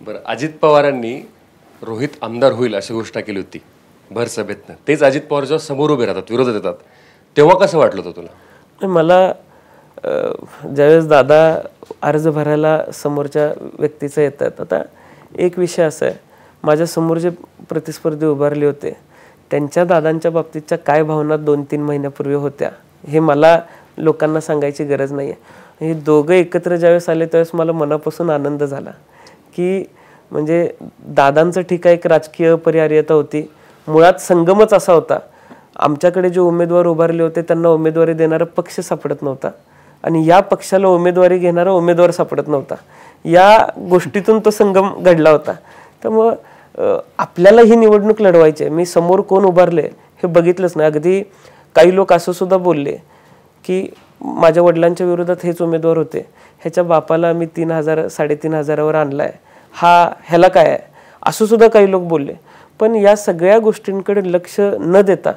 बरं, अजित पवारांनी रोहित आमदार होईल अशी घोषणा केली होती भर सभेतनं. तेच अजित पवार जेव्हा समोर उभे राहतात, विरोधात येतात, तेव्हा कसं वाटलं होतं तुला? मला ज्यावेळेस दादा अर्ज भरायला समोरच्या व्यक्तीचं येतात, आता एक विषय असा आहे, माझ्या समोर जे प्रतिस्पर्धी उभारले होते त्यांच्या दादांच्या बाबतीतच्या काय भावना 2-3 महिन्यापूर्वी होत्या हे मला लोकांना सांगायची गरज नाही आहे. हे दोघं एकत्र ज्यावेळेस आले त्यावेळेस मला मनापासून आनंद झाला की म्हणजे दादांचं ठीक आहे, एक राजकीय अपरिहार्यता होती, मुळात संगमच असा होता, आमच्याकडे जे उमेदवार उभारले होते त्यांना उमेदवारी देणारा पक्ष सापडत नव्हता आणि या पक्षाला उमेदवारी घेणारा उमेदवार सापडत नव्हता. या गोष्टीतून तो संगम घडला होता. त्यामुळं आपल्याला ही निवडणूक लढवायची आहे. मी समोर कोण उभारले हे बघितलंच नाही. अगदी काही लोक असं सुद्धा बोलले की माझ्या वडिलांच्या विरोधात हेच उमेदवार होते, ह्याच्या बापाला मी 3,000-3,500वर आणलाय, ह्याला काय आहे, असं सुद्धा काही लोक बोलले. पण या सगळ्या गोष्टींकडे लक्ष न देता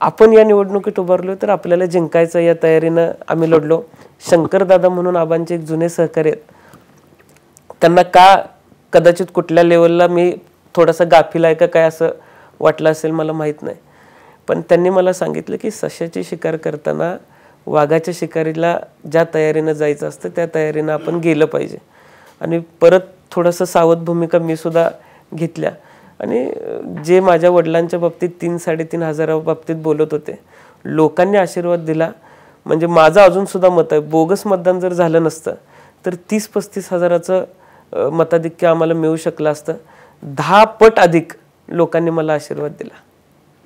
आपण या निवडणुकीत उभारलो तर आपल्याला जिंकायचं या तयारीनं आम्ही लढलो. शंकरदादा म्हणून आबांचे एक जुने सहकारी आहेत, त्यांना कदाचित कुठल्या लेवलला मी थोडासा गाफील आहे का काय असं वाटलं असेल मला माहीत नाही, पण त्यांनी मला सांगितलं की सश्याची शिकार करताना वाघाच्या शिकारीला ज्या तयारीनं जायचं असतं त्या तयारीनं आपण गेलं पाहिजे. आणि परत थोडंसं सावध भूमिका मी सुद्धा घेतल्या आणि जे माझ्या वडिलांच्या बाबतीत 3,000-3,500 बाबतीत बोलत होते, लोकांनी आशीर्वाद दिला. म्हणजे माझं अजून सुद्धा मत आहे, बोगस मतदान जर झालं नसतं तर 30-35 हजाराचं मताधिक्य आम्हाला मिळू शकलं असतं. 10 पट अधिक लोकांनी मला आशीर्वाद दिला.